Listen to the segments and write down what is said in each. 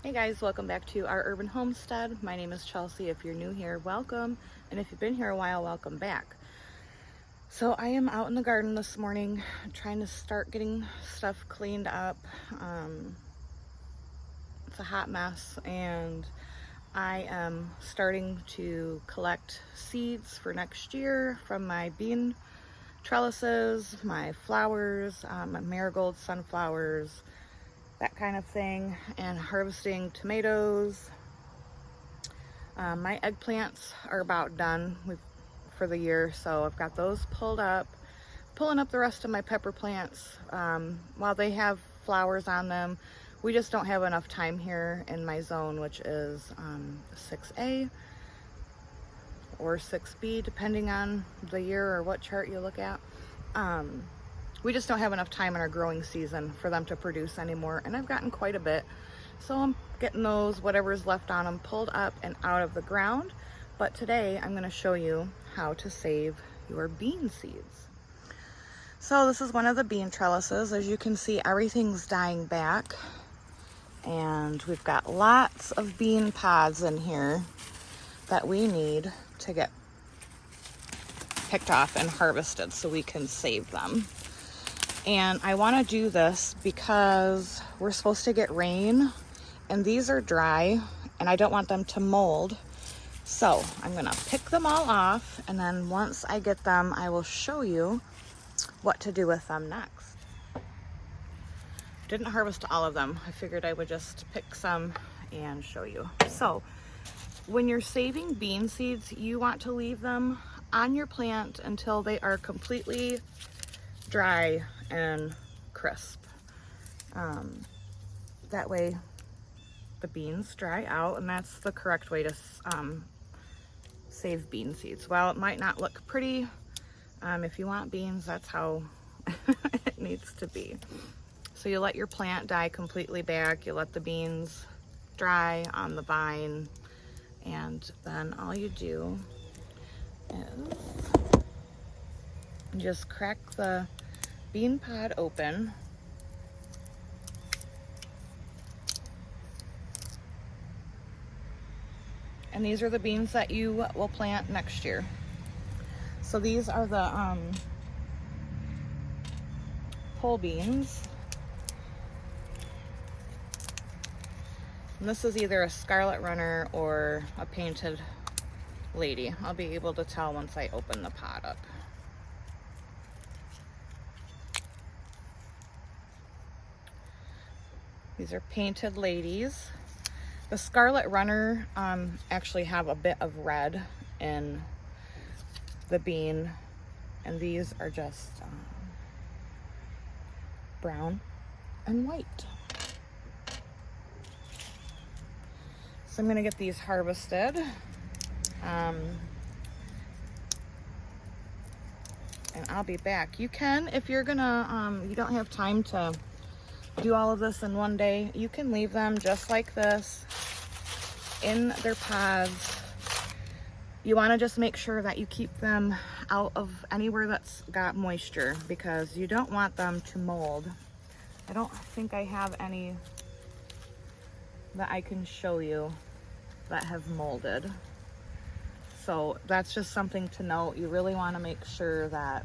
Hey guys, welcome back to our urban homestead. My name is Chelsea. If you're new here, welcome. And if you've been here a while, welcome back. So I am out in the garden this morning trying to start getting stuff cleaned up. It's a hot mess and I am starting to collect seeds for next year from my bean trellises, my flowers, my marigolds, sunflowers, that kind of thing, and harvesting tomatoes. My eggplants are about done for the year, so I've got those pulled up. Pulling up the rest of my pepper plants. While they have flowers on them, we just don't have enough time here in my zone, which is 6A or 6B, depending on the year or what chart you look at. We just don't have enough time in our growing season for them to produce anymore, and I've gotten quite a bit. So I'm getting those, whatever's left on them, pulled up and out of the ground. But today I'm going to show you how to save your bean seeds. So this is one of the bean trellises. As you can see, everything's dying back. And we've got lots of bean pods in here that we need to get picked off and harvested so we can save them. And I want to do this because we're supposed to get rain and these are dry and I don't want them to mold. So I'm going to pick them all off, and then once I get them, I will show you what to do with them next. Didn't harvest all of them. I figured I would just pick some and show you. So when you're saving bean seeds, you want to leave them on your plant until they are completely dry and crisp. That way the beans dry out, and that's the correct way to save bean seeds. While it might not look pretty, if you want beans, that's how it needs to be. So you let your plant die completely back, you let the beans dry on the vine, and then all you do is just crack the bean pod open. And these are the beans that you will plant next year. So these are the pole beans. And this is either a scarlet runner or a painted lady. I'll be able to tell once I open the pot up. These are painted ladies. The scarlet runner actually have a bit of red in the bean, and these are just brown and white. So I'm gonna get these harvested. And I'll be back. You can, if you're gonna, you don't have time to do all of this in one day, you can leave them just like this in their pods. You want to just make sure that you keep them out of anywhere that's got moisture, because you don't want them to mold. I don't think I have any that I can show you that have molded. So that's just something to note. You really want to make sure that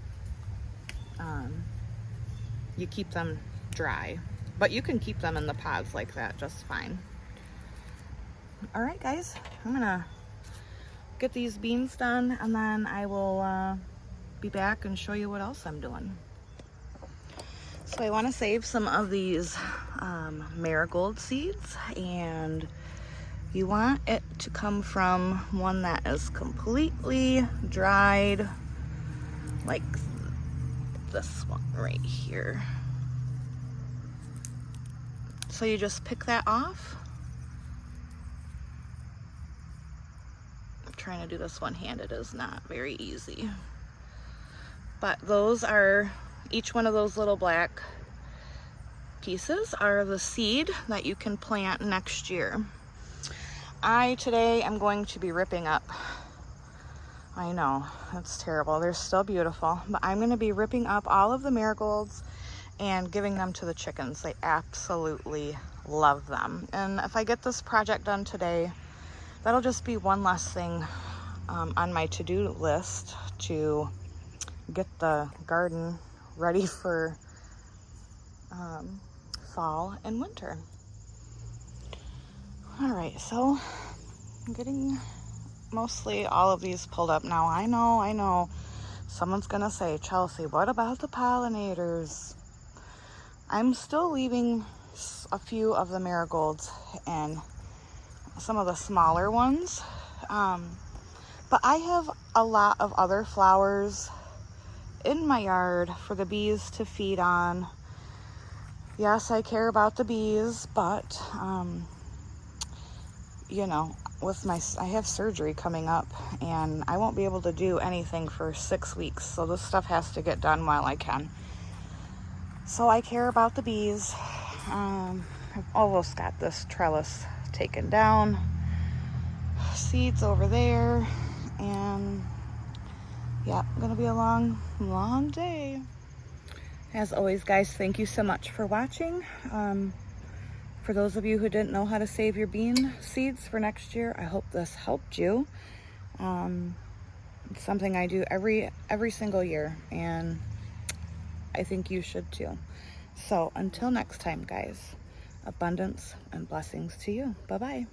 you keep them dry. But you can keep them in the pods like that just fine. All right, guys, I'm gonna get these beans done, and then I will be back and show you what else I'm doing. So I want to save some of these marigold seeds, and you want it to come from one that is completely dried, like this one right here. So you just pick that off. I'm trying to do this one-handed, is not very easy. But those are, each one of those little black pieces are the seed that you can plant next year. Today am going to be ripping up, I know, that's terrible. They're still beautiful, but I'm going to be ripping up all of the marigolds and giving them to the chickens. They absolutely love them. And if I get this project done today, that'll just be one less thing on my to-do list to get the garden ready for fall and winter. All right, so I'm getting mostly all of these pulled up now. I know. Someone's gonna say, Chelsea, what about the pollinators? I'm still leaving a few of the marigolds and some of the smaller ones. But I have a lot of other flowers in my yard for the bees to feed on. Yes, I care about the bees, but you know, I have surgery coming up and I won't be able to do anything for 6 weeks. So this stuff has to get done while I can. So I care about the bees. I've almost got this trellis taken down. Seeds over there. And yeah, gonna be a long day. As always, guys, thank you so much for watching. For those of you who didn't know how to save your bean seeds for next year, I hope this helped you. It's something I do every single year, and I think you should too. So until next time, guys, abundance and blessings to you. Bye-bye.